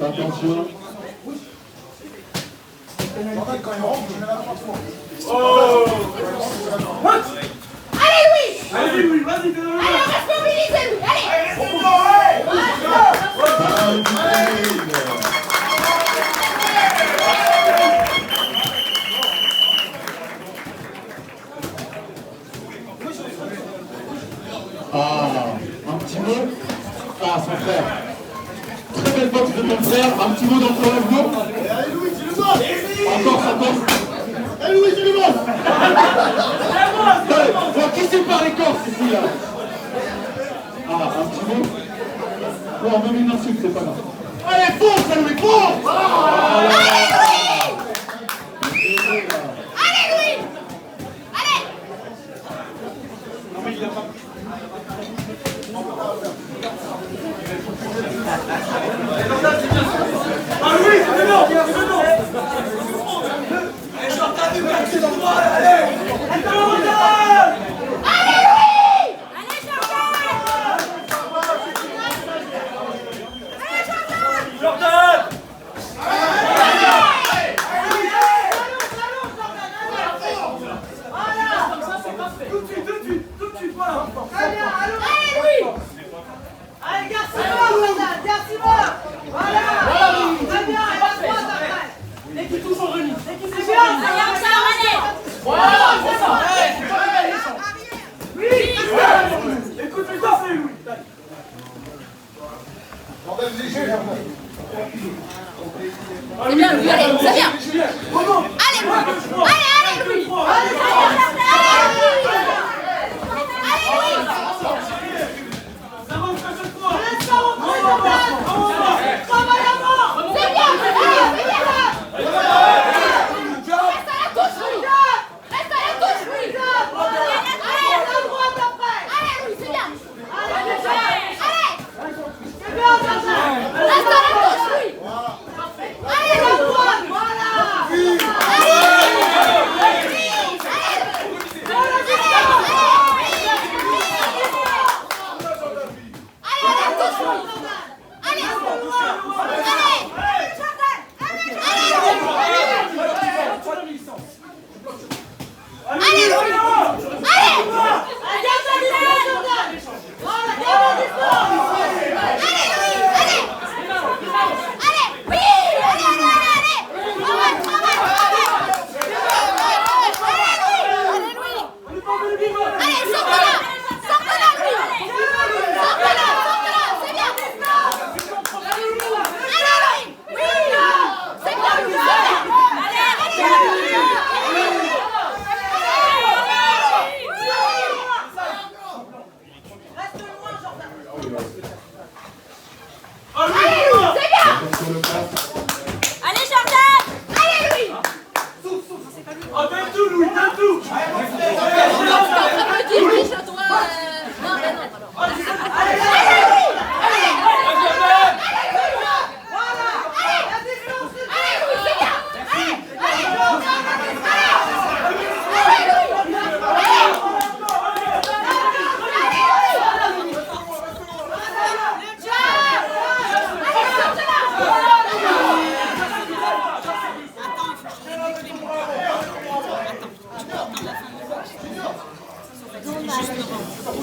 Attention. Oh. Allez Louis. Allez Louis, vas-y, allez, on va se mobiliser Louis, allez. Ah, un petit mot. Ah, son frère. Très belle boxe de ton frère. Un petit mot dans ton avenir. Allez Louis, c'est le boss. Encore. Allez Louis, c'est le boss. Qui sépare les corps ici là? Ah, un petit mot. Bon, même une insulte, c'est pas grave. Allez, fonce, Louis, fonce. Allez Louis. Allez. Ah oui, c'est bon, c'est bon. Allez, Jordan, du quartier dans le droit, allez. Jordan. Allez Louis. Allez Jordan. Jordan. Tout de suite, voilà. Allez Louis. Allez, garde Simon, voilà. Très bien, et la droite après. Dès qu'il touche, on remise. C'est bien, Allez encore, allez. Voilà, c'est ça. Oui. Écoute, fais ça, c'est Louis. C'est bien Louis, allez, c'est bien. Allez Louis. Allez Louis.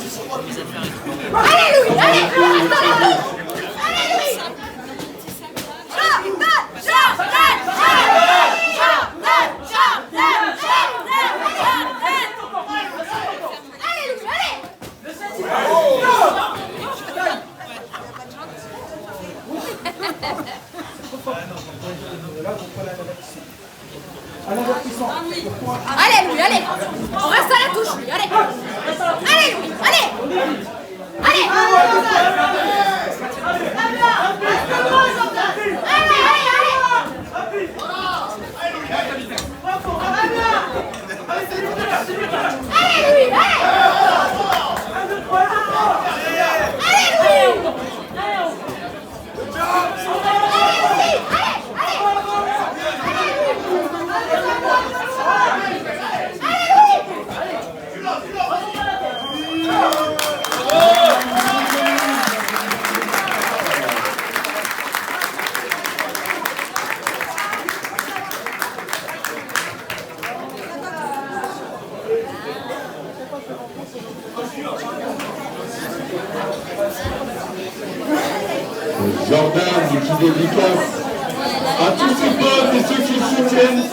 Allez Louis, allez, reste dans la roue. Allez Louis. Jordan, Jordan, Jordan, Jordan, allez Louis, allez. Allez Louis, allez. On reste à la touche Louis, allez. Allez Louis, allez. Allez. Jordan qui dédicace à tous ses potes et ceux qui le soutiennent.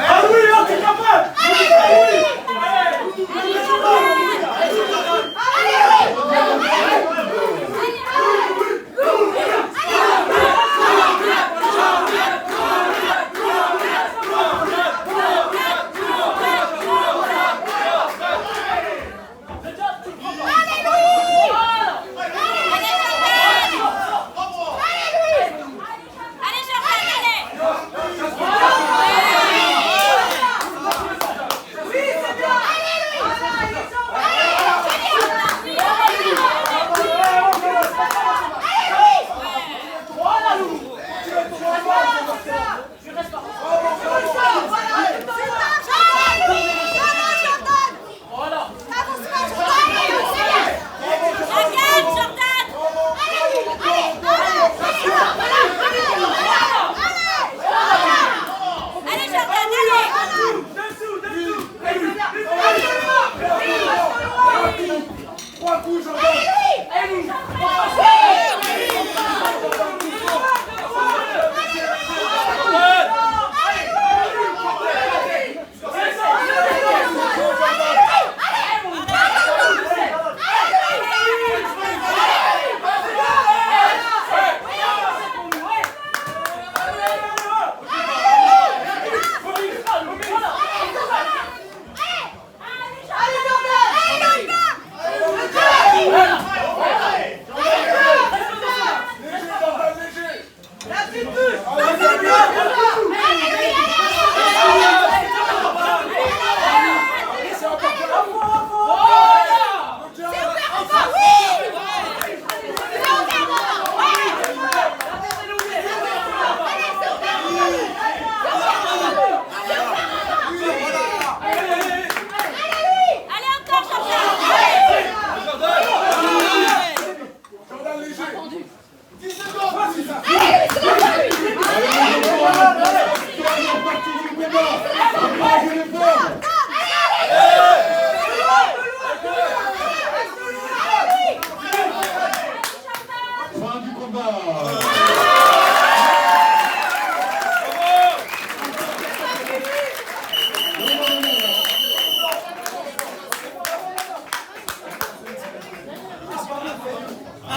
Ah oui, là, t'es capable!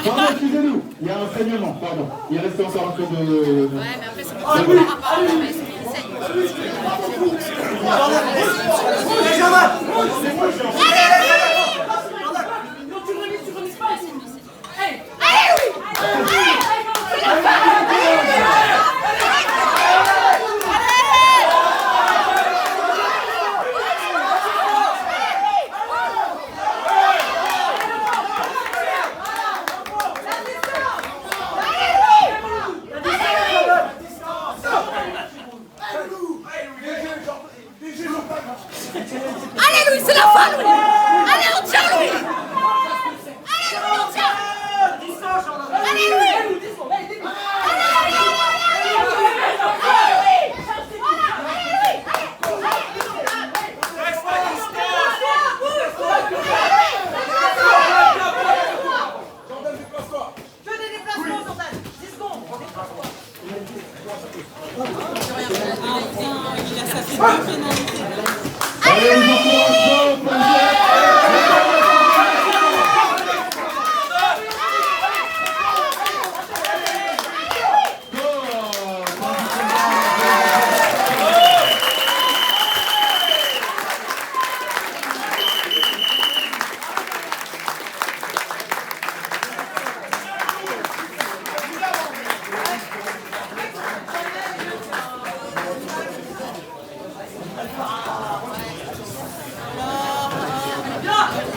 Pardon, excusez-nous, il y a un saignement, pardon. Il reste encore un peu de... Ouais, mais après, c'est pas par rapport à la mais l'enfant, Louis. Allez, on tient, Louis. Allez, Louis, on tient. Allez, Louis. Allez, on encourage pour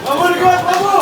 Bravo les gars, bravo!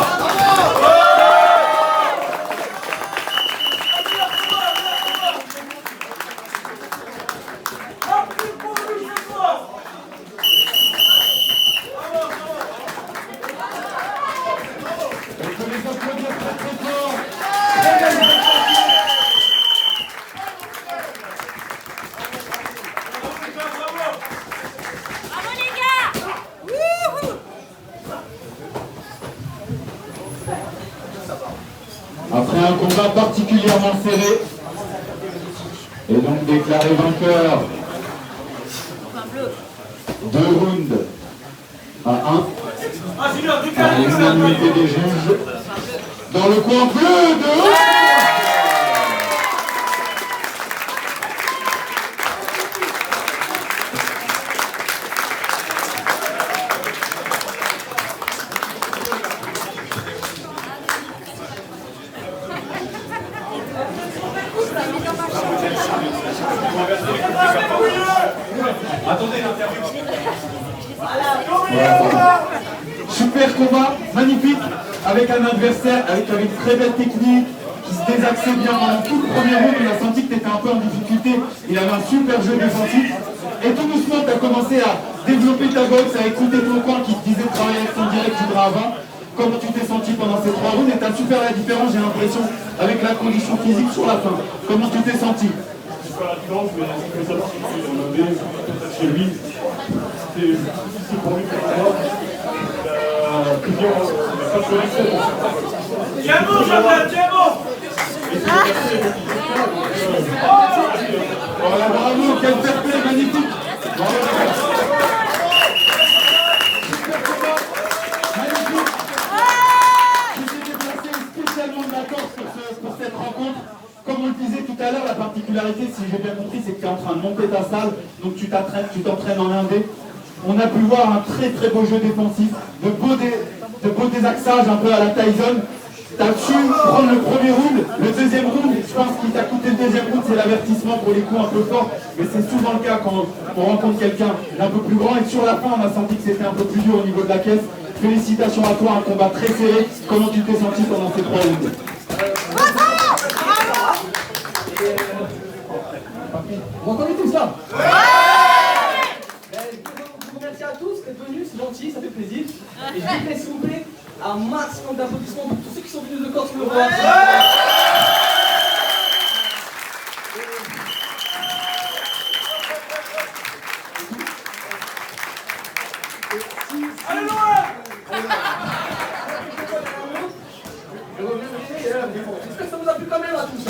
Après un combat particulièrement serré, et donc déclaré vainqueur 2 rounds à 1 à l'unanimité des juges dans le coin bleu de haut. Voilà. Super combat, magnifique, avec un adversaire avec une très belle technique, qui se désaxait bien pendant tout le premier round. On a senti que tu étais un peu en difficulté, il avait un super jeu défensif. Et tout doucement, tu as commencé à développer ta boxe, à écouter ton corps qui te disait de travailler avec ton direct du bras avant. Comment tu t'es senti pendant ces 3 rounds? Et tu as su faire la différence, j'ai l'impression, avec la condition physique sur la fin. Comment tu t'es senti? Faire la différence, mais je voulais savoir si on avait chez lui. C'était difficile pour lui de faire ça. Il n'a pas de connexion. Tiens bon, Jordan, tiens bon! Voilà, bravo, quel fair play magnifique. Bravo, les gars. Super combat, magnifique. Tu t'es déplacé spécialement de la Corse pour cette rencontre. Comme on le disait tout à l'heure, la particularité, si j'ai bien compris, c'est que tu es en train de monter ta salle, donc tu t'entraînes en indé. On a pu voir un très très beau jeu défensif, de beaux désaxages un peu à la Tyson. Tu as su prendre le premier round, le deuxième round, je pense qu'il t'a coûté le deuxième round, c'est l'avertissement pour les coups un peu forts, mais c'est souvent le cas quand on rencontre quelqu'un d'un peu plus grand. Et sur la fin, on a senti que c'était un peu plus dur au niveau de la caisse. Félicitations à toi, un combat très serré. Comment tu t'es senti pendant ces 3 rounds? Vous entendez tout ça? Je vous remercie à tous d'être venus, c'est gentil, ça fait plaisir. Et je vous plaît, s'il vous plaît, un maximum d'applaudissements pour tous ceux qui sont venus de Corse le voir. Allez loin! J'espère que ça vous a plu quand même à tous.